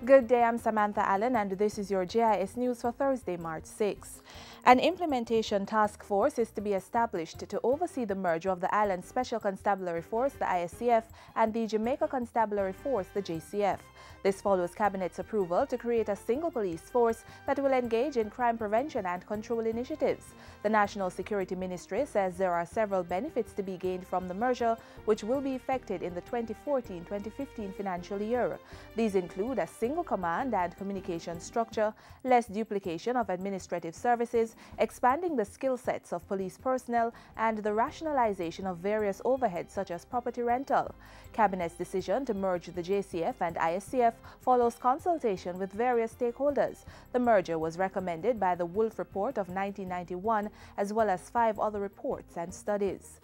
Good day, I'm Samantha Allen and this is your GIS News for Thursday, March 6. An implementation task force is to be established to oversee the merger of the Island Special Constabulary Force, the ISCF, and the Jamaica Constabulary Force, the JSCF. This follows Cabinet's approval to create a single police force that will engage in crime prevention and control initiatives. The National Security Ministry says there are several benefits to be gained from the merger, which will be effected in the 2014-2015 financial year. These include a single command and communication structure, less duplication of administrative services, expanding the skill sets of police personnel, and the rationalization of various overheads such as property rental. Cabinet's decision to merge the JSCF and ISCF follows consultation with various stakeholders. The merger was recommended by the Wolf Report of 1991 as well as 5 other reports and studies.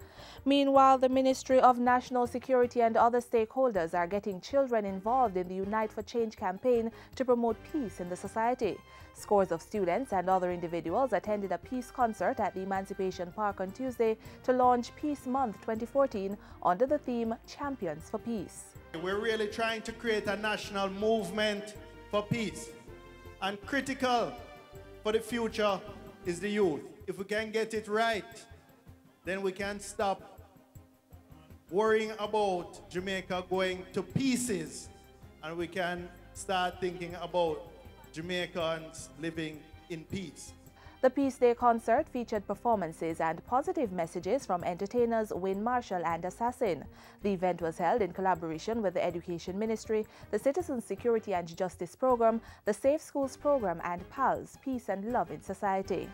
Meanwhile, the Ministry of National Security and other stakeholders are getting children involved in the Unite for Change campaign to promote peace in the society. Scores of students and other individuals attended a peace concert at the Emancipation Park on Tuesday to launch Peace Month 2014 under the theme Champions for Peace. We're really trying to create a national movement for peace. And critical for the future is the youth. If we can get it right, then we can stop worrying about Jamaica going to pieces and we can start thinking about Jamaicans living in peace. The Peace Day concert featured performances and positive messages from entertainers Wayne Marshall and Assassin. The event was held in collaboration with the Education Ministry, the Citizens Security and Justice Program, the Safe Schools Program, and PALS, Peace and Love in Society.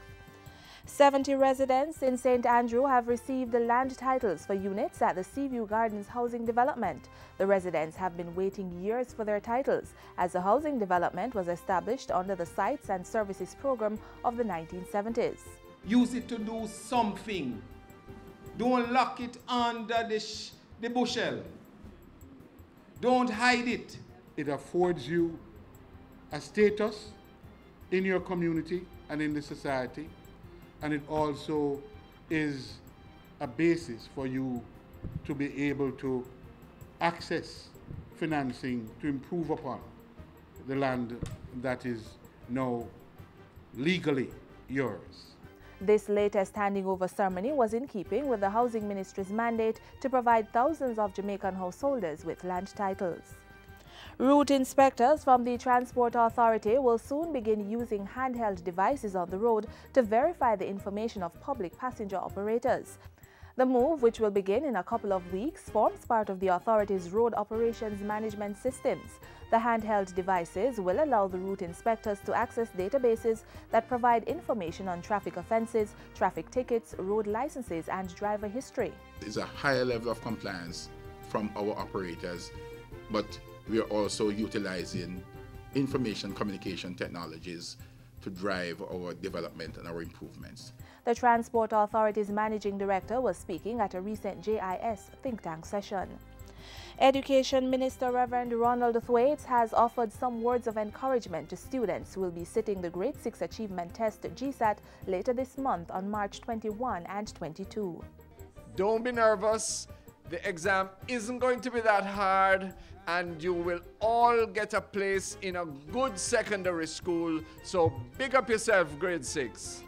70 residents in St. Andrew have received the land titles for units at the SEAVIEW Gardens housing development. The residents have been waiting years for their titles, as the housing development was established under the Sites and Services Program of the 1970s. Use it to do something. Don't lock it under the bushel. Don't hide it. It affords you a status in your community and in the society. And it also is a basis for you to be able to access financing to improve upon the land that is now legally yours. This latest handing over ceremony was in keeping with the Housing Ministry's mandate to provide thousands of Jamaican householders with land titles. Route inspectors from the Transport Authority will soon begin using handheld devices on the road to verify the information of public passenger operators. The move, which will begin in a couple of weeks, forms part of the authority's road operations management systems. The handheld devices will allow the route inspectors to access databases that provide information on traffic offenses, traffic tickets, road licenses, and driver history. It's a higher level of compliance from our operators, but we are also utilizing information communication technologies to drive our development and our improvements. The Transport Authority's Managing Director was speaking at a recent JIS think tank session. Education Minister Reverend Ronald Thwaites has offered some words of encouragement to students who will be sitting the Grade 6 Achievement Test GSAT later this month on March 21 and 22. Don't be nervous. The exam isn't going to be that hard, and you will all get a place in a good secondary school, so big up yourself, Grade 6.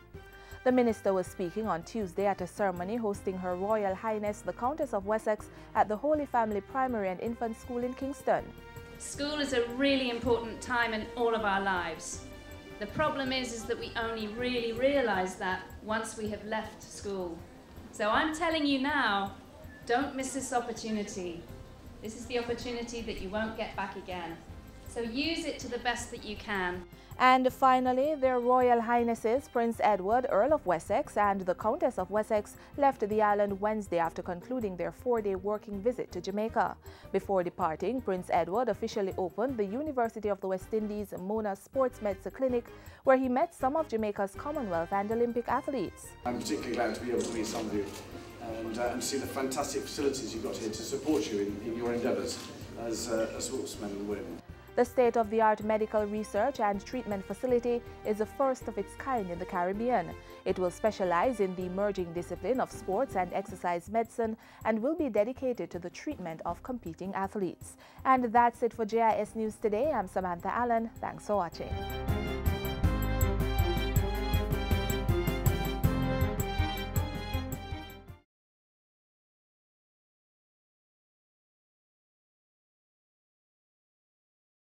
The minister was speaking on Tuesday at a ceremony hosting Her Royal Highness the Countess of Wessex at the Holy Family Primary and Infant School in Kingston. School is a really important time in all of our lives. The problem is that we only really realise that once we have left school. So I'm telling you now, don't miss this opportunity. This is the opportunity that you won't get back again. So use it to the best that you can. And finally, their Royal Highnesses Prince Edward, Earl of Wessex, and the Countess of Wessex left the island Wednesday after concluding their 4-day working visit to Jamaica. Before departing, Prince Edward officially opened the University of the West Indies Mona Sports Medicine Clinic, where he met some of Jamaica's Commonwealth and Olympic athletes. I'm particularly glad to be able to meet some of you and see the fantastic facilities you've got here to support you in your endeavours as sportsmen and women. The state-of-the-art medical research and treatment facility is the first of its kind in the Caribbean. It will specialize in the emerging discipline of sports and exercise medicine and will be dedicated to the treatment of competing athletes. And that's it for JIS News today. I'm Samantha Allen. Thanks for watching.